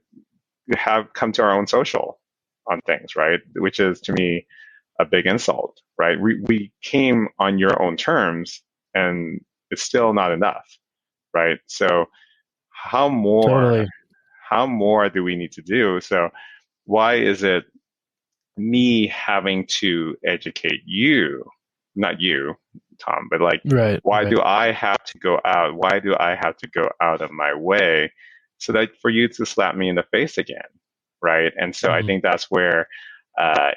Speaker 1: have come to our own social on things, right? Which is to me a big insult, right? We came on your own terms, and it's still not enough, right? So how more
Speaker 3: totally.
Speaker 1: how more do we need to do? So why is it me having to educate you, not you, Tom, but like,
Speaker 3: Right,
Speaker 1: why
Speaker 3: right.
Speaker 1: do I have to go out? Why do I have to go out of my way so that for you to slap me in the face again, right? And so I
Speaker 3: Mm,
Speaker 1: think that's where uh,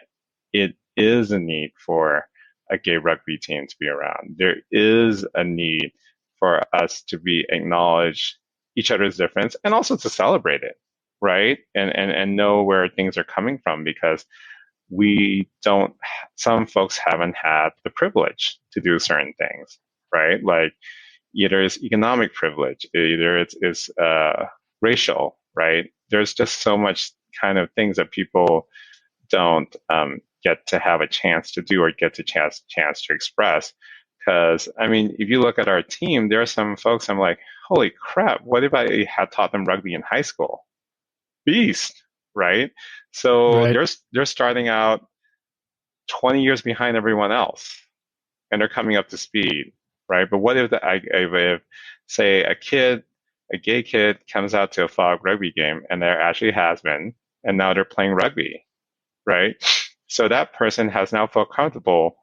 Speaker 1: it is a need for a gay rugby team to be around. There is a need for us to be acknowledge each other's difference and also to celebrate it, right? And know where things are coming from because we don't, some folks haven't had the privilege to do certain things, right? Like either it's economic privilege, either it's racial, right? There's just so much kind of things that people don't get to have a chance to do or get to chance to express. Because I mean, if you look at our team, there are some folks I'm like, holy crap! What if I had taught them rugby in high school? Beast, right? So
Speaker 3: right.
Speaker 1: they're starting out 20 years behind everyone else, and they're coming up to speed, right? But what if if say a gay kid comes out to a fog rugby game and there actually has been, and now they're playing rugby, right? So that person has now felt comfortable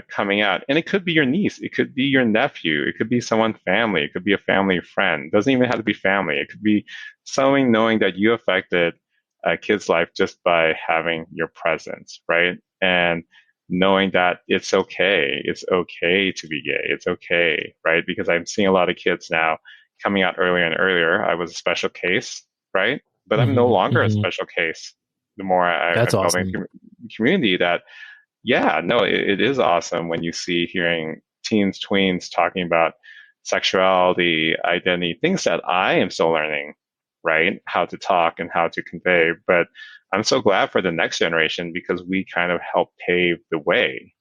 Speaker 1: coming out, and it could be your niece, it could be your nephew, it could be someone family, it could be a family friend. It doesn't even have to be family. It could be someone knowing that you affected a kid's life just by having your presence, right? And knowing that it's okay to be gay, it's okay, right? Because I'm seeing a lot of kids now coming out earlier and earlier. I was a special case, right? But I'm no
Speaker 3: Hmm,
Speaker 1: longer a
Speaker 3: hmm.
Speaker 1: special case. The more
Speaker 3: That's
Speaker 1: I'm building
Speaker 3: awesome.
Speaker 1: community, that yeah, no, it is awesome when you see hearing teens, tweens talking about sexuality, identity, things that I am still learning, right? How to talk and how to convey. But I'm so glad for the next generation because we kind of help pave the way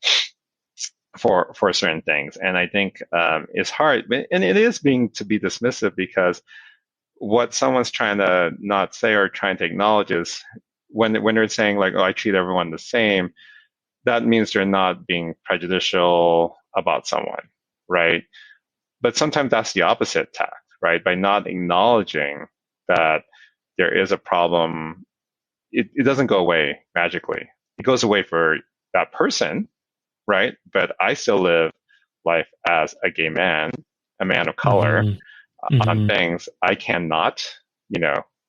Speaker 1: for certain things. And I think it's hard, and it is being to be dismissive because what someone's trying to not say or trying to acknowledge is when they're saying like, oh, I treat everyone the same, that means they're not being prejudicial about someone, right? But sometimes that's the opposite tact, right? By not acknowledging that there is a problem, it doesn't go away magically. It goes away for that person, right? But I still live life as a gay man, a man of color,
Speaker 3: Mm-hmm.
Speaker 1: on
Speaker 3: Mm-hmm.
Speaker 1: things, I cannot,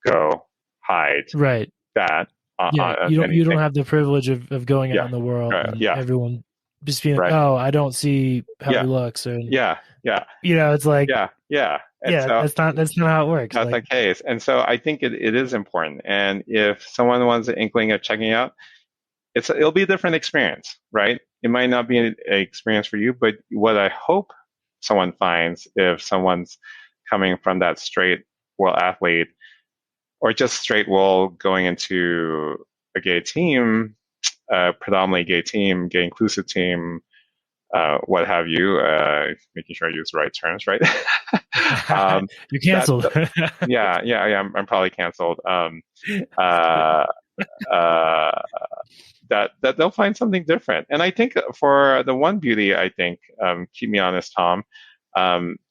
Speaker 1: go hide
Speaker 3: Right.
Speaker 1: that
Speaker 3: Yeah,
Speaker 1: on
Speaker 3: you don't
Speaker 1: anything.
Speaker 3: have the privilege of going out
Speaker 1: Yeah,
Speaker 3: in the world and
Speaker 1: yeah,
Speaker 3: everyone just being like,
Speaker 1: right,
Speaker 3: "Oh, I don't see how he
Speaker 1: yeah,
Speaker 3: looks," and
Speaker 1: yeah, yeah,
Speaker 3: it's like,
Speaker 1: yeah. And
Speaker 3: yeah,
Speaker 1: so
Speaker 3: that's not how it works.
Speaker 1: that's
Speaker 3: Like,
Speaker 1: the case. And so I think it is important. And if someone wants an inkling of checking out, it'll be a different experience, right? It might not be an experience for you, but what I hope someone finds, if someone's coming from that straight world athlete or just straight world going into a gay team, predominantly gay team, gay inclusive team, what have you, making sure I use the right terms, right? um,
Speaker 3: you're
Speaker 1: that,
Speaker 3: canceled.
Speaker 1: yeah, I'm probably canceled. Uh, uh, that they'll find something different. And I think for the one beauty, I think, keep me honest, Tom,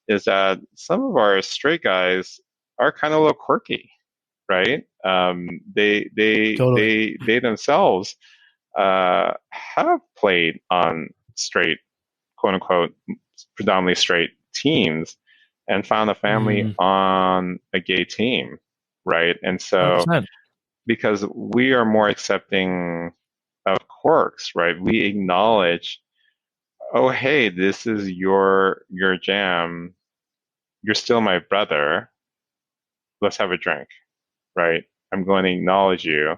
Speaker 1: is that some of our straight guys are kind of a little quirky, right?
Speaker 3: Totally.
Speaker 1: They themselves have played on straight, quote unquote, predominantly straight teams and found a family
Speaker 3: Mm,
Speaker 1: on a gay team, right? And so
Speaker 3: 100%.
Speaker 1: because we are more accepting of quirks, right? We acknowledge, oh, hey, this is your jam. You're still my brother. Let's have a drink, right? I'm going to acknowledge you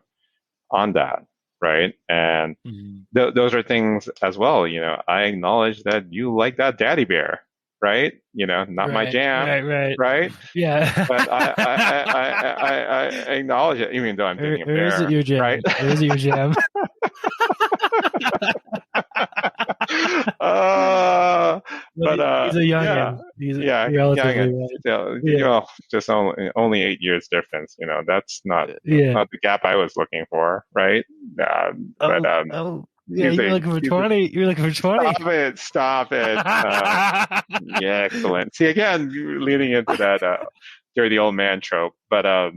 Speaker 1: on that, right? And
Speaker 3: Mm.
Speaker 1: those are things as well. I acknowledge that you like that daddy bear, right? Not my
Speaker 3: Right,
Speaker 1: jam,
Speaker 3: right, right.
Speaker 1: right?
Speaker 3: Yeah.
Speaker 1: But I acknowledge it, even though I'm
Speaker 3: or,
Speaker 1: dating a
Speaker 3: or is it
Speaker 1: bear,
Speaker 3: your
Speaker 1: right?
Speaker 3: jam? Or is it your jam?
Speaker 1: uh,
Speaker 3: But
Speaker 1: but
Speaker 3: he's a
Speaker 1: yeah,
Speaker 3: youngin. He's
Speaker 1: yeah,
Speaker 3: relatively
Speaker 1: young,
Speaker 3: right.
Speaker 1: still,
Speaker 3: Yeah.
Speaker 1: just only 8 years difference. That's
Speaker 3: Yeah.
Speaker 1: not the gap I was looking for, right? But
Speaker 3: Oh, yeah.
Speaker 1: he's
Speaker 3: You're
Speaker 1: a
Speaker 3: looking for
Speaker 1: he's a
Speaker 3: 20. You're looking for 20.
Speaker 1: stop it. Yeah, excellent. See, again, you're leading into that dirty old man trope, but no,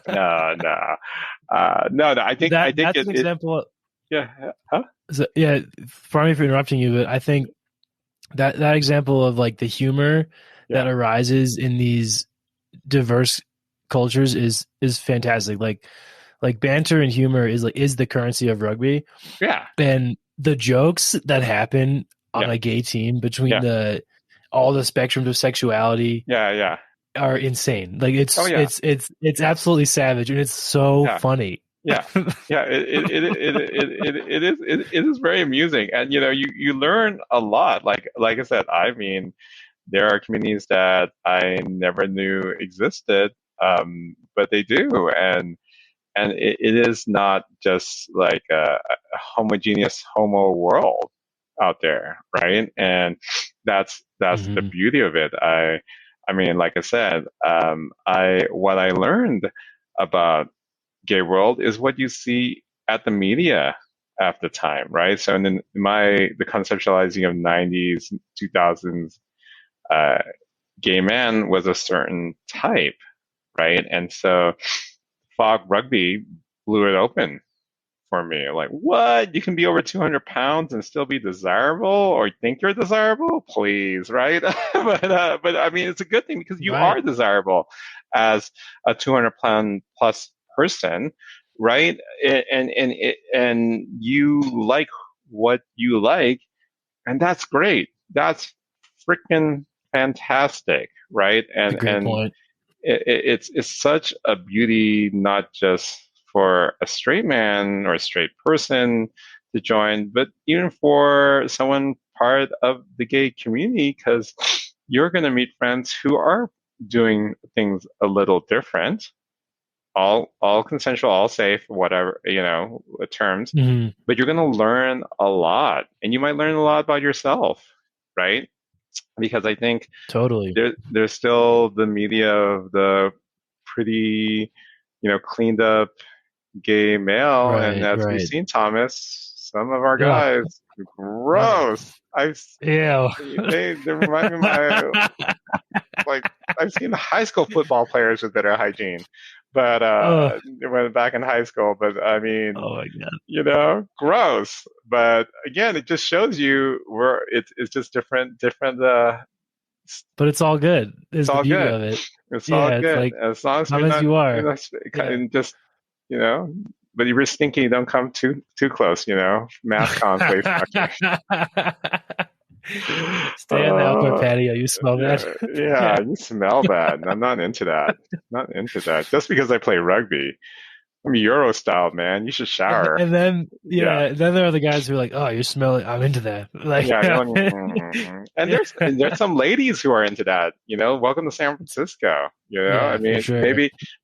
Speaker 1: no, no. I think
Speaker 3: That's an
Speaker 1: it
Speaker 3: example.
Speaker 1: yeah, huh?
Speaker 3: So, yeah. Pardon me for interrupting you, but I think that example of like the humor that
Speaker 1: Yeah,
Speaker 3: arises in these diverse cultures is fantastic. Like banter and humor is the currency of rugby,
Speaker 1: yeah,
Speaker 3: and the jokes that happen on
Speaker 1: yeah,
Speaker 3: a gay team between
Speaker 1: yeah,
Speaker 3: the all the spectrums of sexuality
Speaker 1: yeah, yeah.
Speaker 3: are insane. Like
Speaker 1: Oh
Speaker 3: it's
Speaker 1: yeah,
Speaker 3: it's it's it's absolutely savage and it's so
Speaker 1: yeah.
Speaker 3: funny.
Speaker 1: Yeah, yeah, it is very amusing, and you learn a lot. Like I said, I mean, there are communities that I never knew existed, but they do, and it is not just like a homogeneous homo world out there, right? And that's the
Speaker 3: Hmm.
Speaker 1: beauty of it. I mean, like I said, I what I learned about gay world is what you see at the media at the time, right? So in the conceptualizing of 90s, 2000s, uh, gay man was a certain type, right? And so Fog Rugby blew it open for me. Like, what? You can be over 200 pounds and still be desirable or think you're desirable? Please, right? But I mean, it's a good thing because you
Speaker 3: Right.
Speaker 1: are desirable as a 200-pound plus person, right? And you like what you like, and that's great. That's freaking fantastic, right?
Speaker 3: It's a great
Speaker 1: And
Speaker 3: point.
Speaker 1: it's such a beauty, not just for a straight man or a straight person to join, but even for someone part of the gay community, because you're going to meet friends who are doing things a little different, all consensual, all safe, whatever, terms,
Speaker 3: Hmm.
Speaker 1: but you're going to learn a lot, and you might learn a lot about yourself, right? Because I think
Speaker 3: Totally.
Speaker 1: there's still the media of the pretty, cleaned up gay male, and
Speaker 3: Right.
Speaker 1: as we've
Speaker 3: Right.
Speaker 1: seen, Thomas, some of our
Speaker 3: Yeah.
Speaker 1: guys,
Speaker 3: Oh.
Speaker 1: gross.
Speaker 3: Ew.
Speaker 1: They remind me of my like I've seen high school football players with better hygiene, but
Speaker 3: Oh,
Speaker 1: when back in high school. But I mean,
Speaker 3: oh my God.
Speaker 1: gross. But again, it just shows you where it's just different.
Speaker 3: But it's all good,
Speaker 1: It's
Speaker 3: is the
Speaker 1: all
Speaker 3: beauty
Speaker 1: good.
Speaker 3: of it.
Speaker 1: It's all
Speaker 3: Yeah, it's
Speaker 1: good
Speaker 3: like,
Speaker 1: as long as we're
Speaker 3: come as
Speaker 1: not,
Speaker 3: you are. Yeah.
Speaker 1: and just you know. But if you're stinky, don't come too close. Mask on, place fucking.
Speaker 3: Stay on the outdoor patio. You smell
Speaker 1: Yeah,
Speaker 3: that?
Speaker 1: yeah,
Speaker 3: Yeah.
Speaker 1: you smell that. And I'm not into that. Not into that. Just because I play rugby, I'm Euro style, man. You should shower.
Speaker 3: And then,
Speaker 1: Yeah,
Speaker 3: yeah, then there are the guys who are like, "Oh, you're smelling. I'm into that." Like,
Speaker 1: yeah. And
Speaker 3: yeah,
Speaker 1: there's some ladies who are into that. Welcome to San Francisco. I
Speaker 3: yeah, for
Speaker 1: mean,
Speaker 3: sure.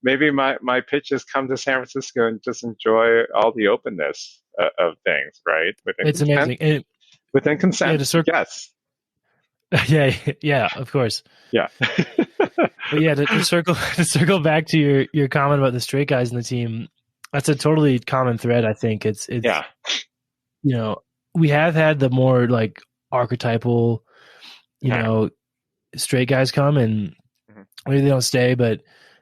Speaker 1: maybe my pitch is come to San Francisco and just enjoy all the openness of things, right? Within
Speaker 3: It's
Speaker 1: consent.
Speaker 3: amazing. And
Speaker 1: Within
Speaker 3: yeah,
Speaker 1: consent.
Speaker 3: to circle.
Speaker 1: Yes.
Speaker 3: Yeah, yeah, of course.
Speaker 1: Yeah.
Speaker 3: But yeah, to circle to circle back to your comment about the straight guys in the team, that's a totally common thread. I think it's
Speaker 1: Yeah.
Speaker 3: we have had the more like archetypal,
Speaker 1: Yeah.
Speaker 3: straight guys come and
Speaker 1: Mhm.
Speaker 3: maybe they don't stay, but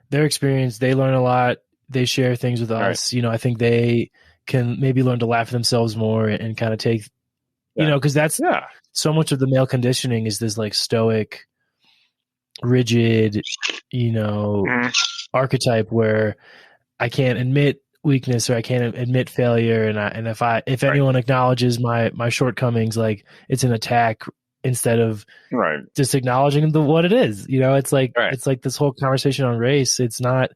Speaker 3: their experience, they learn a lot. They share things with
Speaker 1: Right.
Speaker 3: us. I think they can maybe learn to laugh at themselves more and kind of take,
Speaker 1: Yeah.
Speaker 3: because that's
Speaker 1: Yeah.
Speaker 3: so much of the male conditioning is this like stoic, rigid,
Speaker 1: Mhm.
Speaker 3: archetype where I can't admit weakness or I can't admit failure, and if
Speaker 1: Right.
Speaker 3: anyone acknowledges my shortcomings, like it's an attack instead of
Speaker 1: Right.
Speaker 3: just acknowledging what it is. It's like
Speaker 1: Right.
Speaker 3: this whole conversation on race. It's not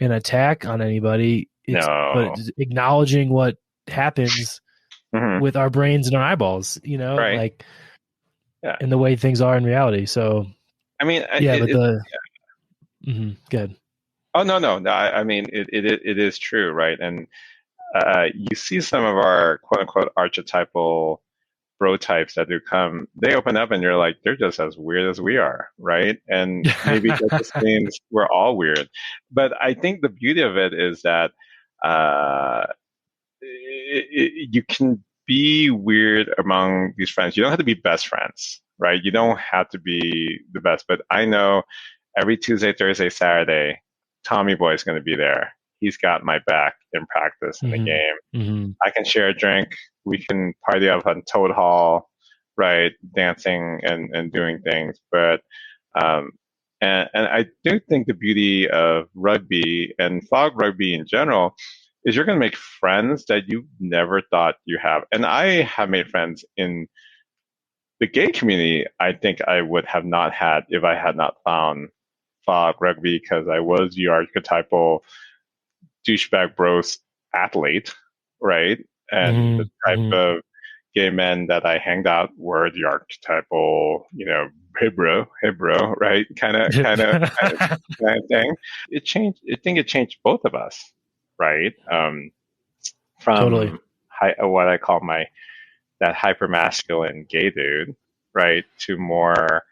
Speaker 3: an attack on anybody. But
Speaker 1: No.
Speaker 3: it's acknowledging what happens
Speaker 1: Mhm.
Speaker 3: with our brains and our eyeballs.
Speaker 1: Right.
Speaker 3: Like
Speaker 1: Yeah.
Speaker 3: and the way things are in reality. So
Speaker 1: I mean,
Speaker 3: yeah, but good.
Speaker 1: oh no. I mean, it is true, right? And you see some of our quote unquote archetypal bro types that do come, they open up and you're like, they're just as weird as we are, right? And maybe that just means we're all weird. But I think the beauty of it is that uh, you can be weird among these friends. You don't have to be best friends, right? You don't have to be the best. But I know every Tuesday, Thursday, Saturday, Tommy Boy is going to be there. He's got my back in practice in the
Speaker 3: Mm-hmm.
Speaker 1: game.
Speaker 3: Mm-hmm.
Speaker 1: I can share a drink. We can party up on Toad Hall, right? Dancing and doing things. But um, and I do think the beauty of rugby and fog rugby in general is you're going to make friends that you never thought you have. And I have made friends in the gay community. I think I would have not had if I had not found fog rugby because I was the archetypal douchebag bros athlete, right? And the type
Speaker 3: Mm-hmm.
Speaker 1: of gay men that I hanged out were the archetypal, hey bro, right? Kind of thing. It changed. I think it changed both of us, right?
Speaker 3: Totally.
Speaker 1: From what I call that hyper masculine gay dude, right, to more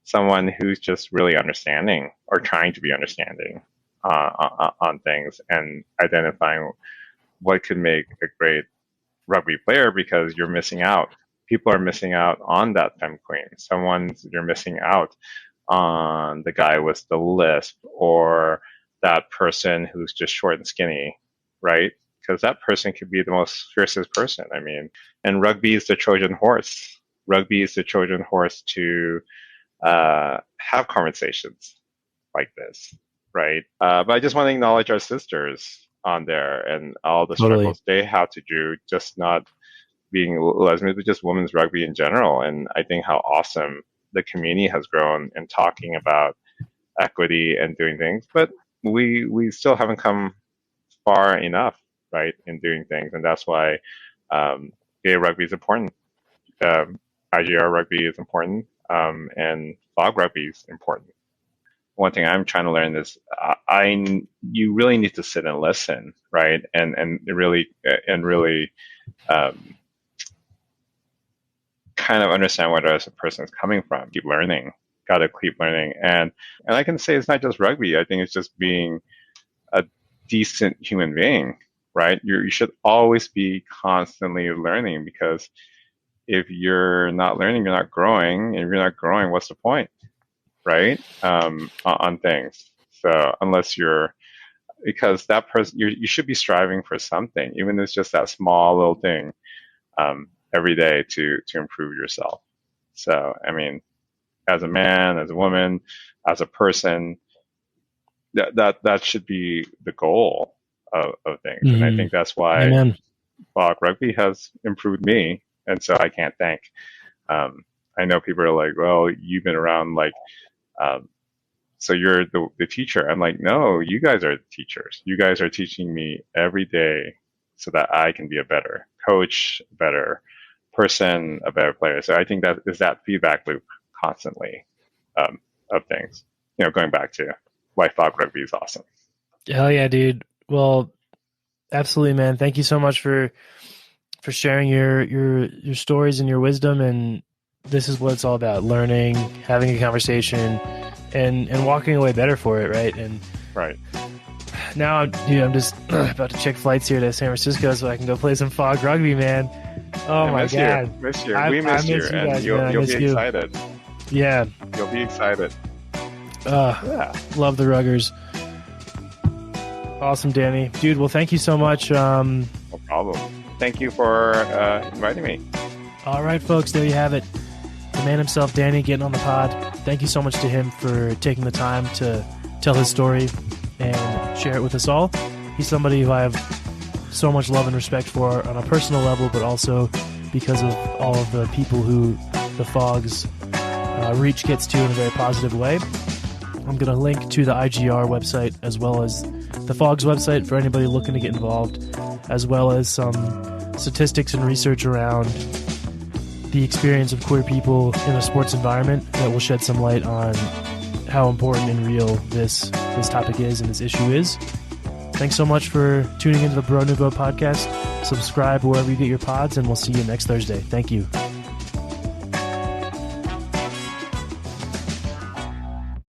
Speaker 1: someone who's just really understanding or trying to be understanding on things and identifying what could make a great rugby player because you're missing out. People are missing out on that femme queen. You're missing out on the guy with the lisp or that person who's just short and skinny, right? Because that person could be the most fiercest person. I mean, and rugby is the Trojan horse. Rugby is the Trojan horse to have conversations like this, right? But I just want to acknowledge our sisters on there and all the
Speaker 3: Totally.
Speaker 1: struggles they have to do, just not being lesbian, but just women's rugby in general. And I think how awesome the community has grown in talking about equity and doing things. But we still haven't come far enough, right, in doing things. And that's why gay rugby is important. IGR rugby is important. And fog rugby is important. One thing I'm trying to learn is you really need to sit and listen, right? And really um, kind of understand where the other person is coming from. Keep learning, gotta keep learning, and I can say it's not just rugby. I think it's just being a decent human being, right? You should always be constantly learning because if you're not learning, you're not growing. And if you're not growing, what's the point, right? On things. So unless you're because that person, you should be striving for something, even if it's just that small little thing, every day to improve yourself. So, I mean, as a man, as a woman, as a person, that should be the goal of things. And I think that's why
Speaker 3: Amen.
Speaker 1: Fog Rugby has improved me. And so I can't thank. I know people are like, well, you've been around, like, so you're the teacher. I'm like, no, you guys are the teachers. You guys are teaching me every day so that I can be a better coach, a better person, a better player. So I think that is that feedback loop constantly of things, going back to why Fog Rugby is awesome.
Speaker 3: Hell yeah, dude. Well, absolutely, man. Thank you so much for sharing your stories and your wisdom. And this is what it's all about: learning, having a conversation, and walking away better for it, right? And
Speaker 1: right
Speaker 3: now, I'm just about to check flights here to San Francisco so I can go play some Fog Rugby, man. Oh my God,
Speaker 1: miss you. We miss you, and you'll be excited.
Speaker 3: Yeah,
Speaker 1: you'll be excited.
Speaker 3: Love the Ruggers. Awesome, Dany. Dude, well, thank you so much.
Speaker 1: No problem. Thank you for inviting me.
Speaker 3: All right, folks, there you have it. The man himself, Dany, getting on the pod. Thank you so much to him for taking the time to tell his story and share it with us all. He's somebody who I have so much love and respect for on a personal level, but also because of all of the people who the Fog's reach gets to in a very positive way. I'm going to link to the IGR website as well as the Fog's website for anybody looking to get involved, as well as some statistics and research around the experience of queer people in a sports environment that will shed some light on how important and real this topic is and this issue is. Thanks so much for tuning into the Bro Nouveau podcast. Subscribe wherever you get your pods, and we'll see you next Thursday. Thank you.